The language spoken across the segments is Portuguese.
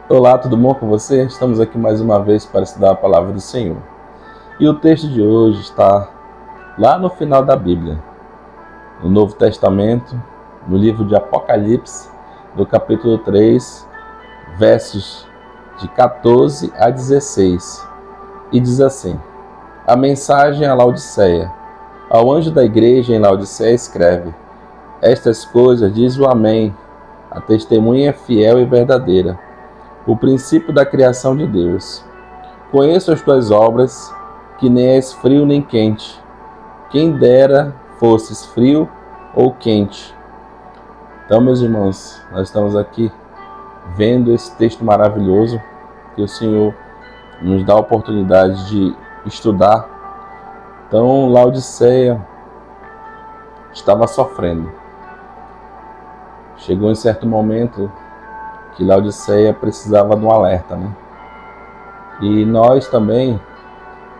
Olá, tudo bom com você? Estamos aqui mais uma vez para estudar a palavra do Senhor. E o texto de hoje está lá no final da Bíblia, no Novo Testamento, no livro de Apocalipse, do capítulo 3, versos de 14 a 16. E diz assim: a mensagem a Laodiceia. Ao anjo da igreja em Laodiceia escreve: estas coisas diz o Amém, a testemunha é fiel e verdadeira, o princípio da criação de Deus. Conheço as tuas obras, que nem és frio nem quente. Quem dera fosses frio ou quente. Então, meus irmãos, nós estamos aqui vendo esse texto maravilhoso que o Senhor nos dá a oportunidade de estudar. Então, Laodiceia estava sofrendo. Chegou em certo momento que Laodiceia precisava de um alerta, né? E nós também,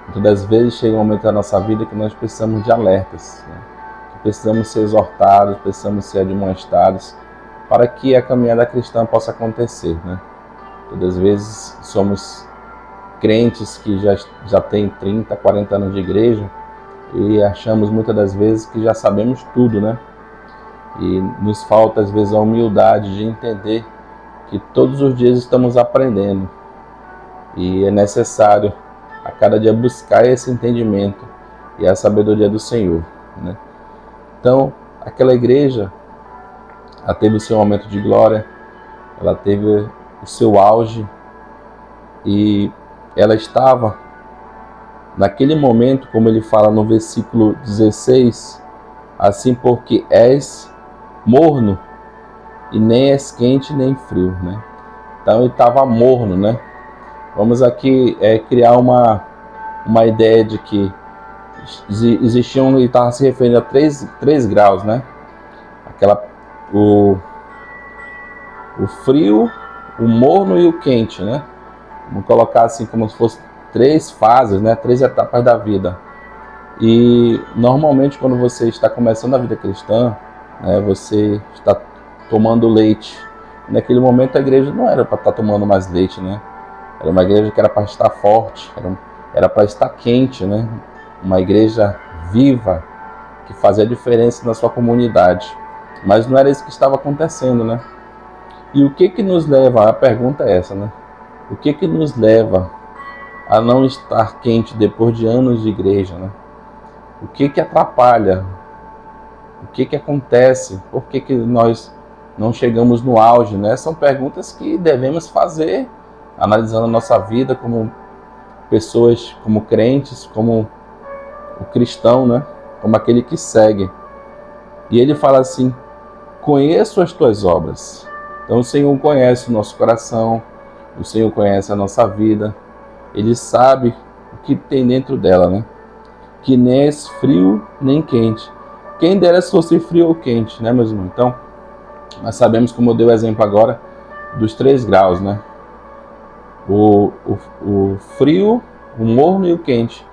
muitas das vezes, chega um momento da nossa vida que nós precisamos de alertas, né? Que precisamos ser exortados, precisamos ser admoestados para que a caminhada cristã possa acontecer, né? Todas as vezes somos crentes que já têm 30, 40 anos de igreja e achamos muitas das vezes que já sabemos tudo, né? E nos falta às vezes a humildade de entender que todos os dias estamos aprendendo e é necessário a cada dia buscar esse entendimento e a sabedoria do Senhor, né? Então, aquela igreja, ela teve o seu momento de glória, ela teve o seu auge e ela estava naquele momento, como ele fala no versículo 16, assim porque és morno e nem és quente nem frio, né? Então ele estava morno, né? Vamos aqui criar uma ideia de que existiam, ele estava se referindo a três graus, né? O frio, o morno e o quente, né? Vamos colocar assim como se fosse 3 fases, né? 3 etapas da vida. E normalmente quando você está começando a vida cristã, né, você está tomando leite. Naquele momento a igreja não era para estar tomando mais leite, né? Era uma igreja que era para estar forte, era para estar quente, né? Uma igreja viva, que fazia diferença na sua comunidade. Mas não era isso que estava acontecendo, né? E o que nos leva, a pergunta é essa, né? O que nos leva a não estar quente depois de anos de igreja, né? O que atrapalha? O que acontece? Por que nós não chegamos no auge, né? São perguntas que devemos fazer, analisando a nossa vida como pessoas, como crentes, como o cristão, né? Como aquele que segue. E ele fala assim: conheço as tuas obras. Então o Senhor conhece o nosso coração, o Senhor conhece a nossa vida, Ele sabe o que tem dentro dela, né? Que nem és frio nem quente. Quem dera se fosse frio ou quente, né, meus irmãos? Então, nós sabemos, como eu dei o exemplo agora, dos 3 graus, né? O frio, o morno e o quente.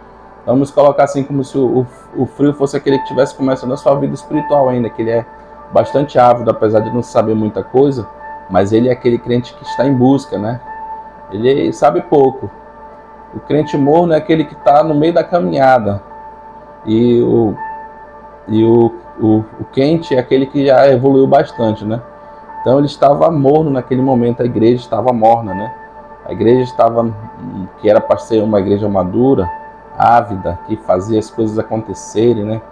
Vamos colocar assim como se o frio fosse aquele que estivesse começando a sua vida espiritual ainda, que ele é bastante ávido, apesar de não saber muita coisa, mas ele é aquele crente que está em busca, né? Ele sabe pouco. O crente morno é aquele que está no meio da caminhada. E o quente é aquele que já evoluiu bastante, né? Então ele estava morno naquele momento, a igreja estava morna, né? A igreja estava, que era para ser uma igreja madura, ávida, que fazia as coisas acontecerem, né?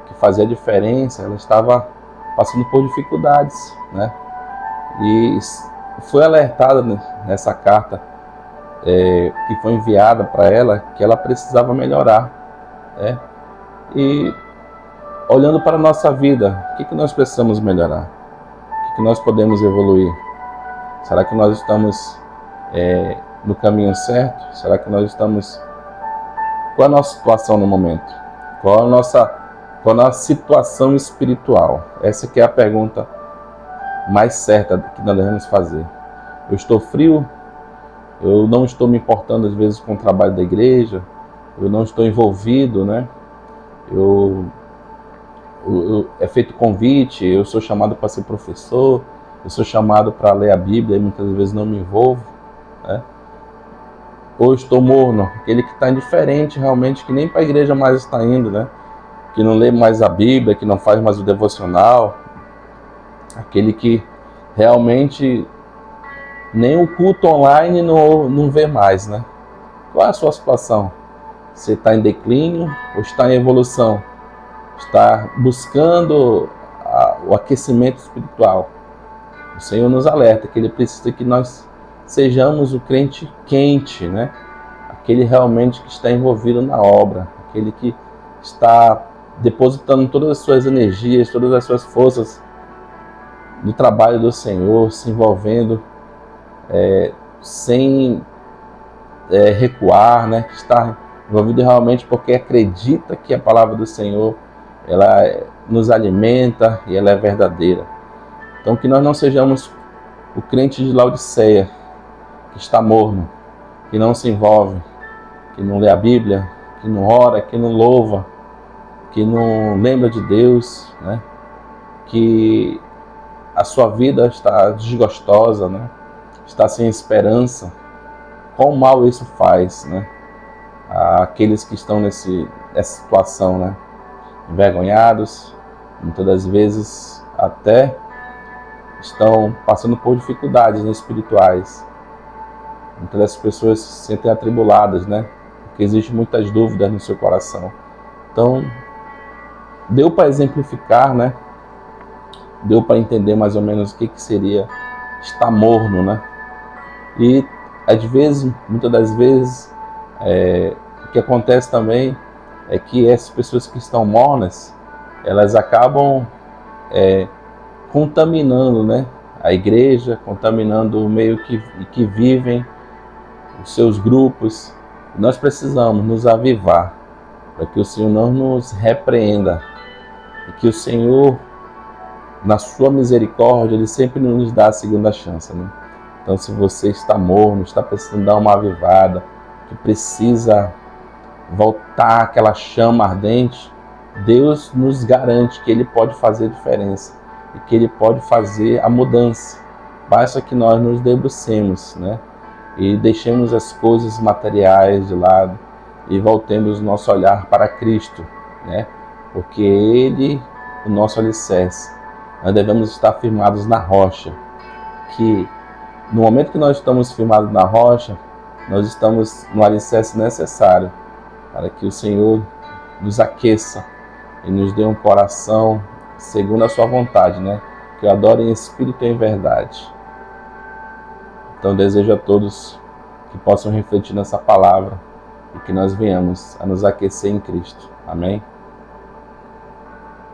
Que fazia a diferença, ela estava passando por dificuldades, né? E foi alertada nessa carta que foi enviada para ela, que ela precisava melhorar, né? E olhando para a nossa vida, o que nós precisamos melhorar? O que nós podemos evoluir? Será que nós estamos no caminho certo? Será que nós estamos... Qual é a nossa situação no momento? Qual é a nossa situação espiritual? Essa que é a pergunta mais certa que nós devemos fazer. Eu estou frio? Eu não estou me importando às vezes com o trabalho da igreja? Eu não estou envolvido, né? É feito convite, eu sou chamado para ser professor, eu sou chamado para ler a Bíblia e muitas vezes não me envolvo. né? Ou estou morno, aquele que está indiferente realmente, que nem para a igreja mais está indo, né? Que não lê mais a Bíblia, que não faz mais o devocional, aquele que realmente nem o culto online não vê mais, né? Qual é a sua situação? Você está em declínio ou está em evolução? Está buscando o aquecimento espiritual? O Senhor nos alerta que Ele precisa que nós sejamos o crente quente, né? Aquele realmente que está envolvido na obra, aquele que está depositando todas as suas energias, todas as suas forças no trabalho do Senhor, se envolvendo sem recuar, né? Que está envolvido realmente porque acredita que a palavra do Senhor ela nos alimenta e ela é verdadeira. Então que nós não sejamos o crente de Laodiceia, que está morno, que não se envolve, que não lê a Bíblia, que não ora, que não louva, que não lembra de Deus, né? Que a sua vida está desgostosa, né? Está sem esperança. Quão mal isso faz, né? Aqueles que estão nessa situação, né? Envergonhados, muitas das vezes até estão passando por dificuldades, né, espirituais. Muitas das pessoas se sentem atribuladas, né? Porque existem muitas dúvidas no seu coração. Então, deu para exemplificar, né? Deu para entender mais ou menos o que seria estar morno, né? E às vezes, muitas das vezes, o que acontece também é que essas pessoas que estão mornas, elas acabam contaminando, né, a igreja, contaminando o meio que vivem, os seus grupos. Nós precisamos nos avivar para que o Senhor não nos repreenda e que o Senhor, na sua misericórdia, Ele sempre nos dá a segunda chance, né? Então, se você está morno, está precisando dar uma avivada, que precisa voltar aquela chama ardente, Deus nos garante que Ele pode fazer a diferença e que Ele pode fazer a mudança. Basta que nós nos debrucemos, né? E deixemos as coisas materiais de lado e voltemos o nosso olhar para Cristo, né? Porque Ele, o nosso alicerce, nós devemos estar firmados na rocha, que no momento que nós estamos firmados na rocha, nós estamos no alicerce necessário para que o Senhor nos aqueça e nos dê um coração segundo a sua vontade, né? Que eu adoro em espírito e em verdade. Então desejo a todos que possam refletir nessa palavra e que nós venhamos a nos aquecer em Cristo. Amém?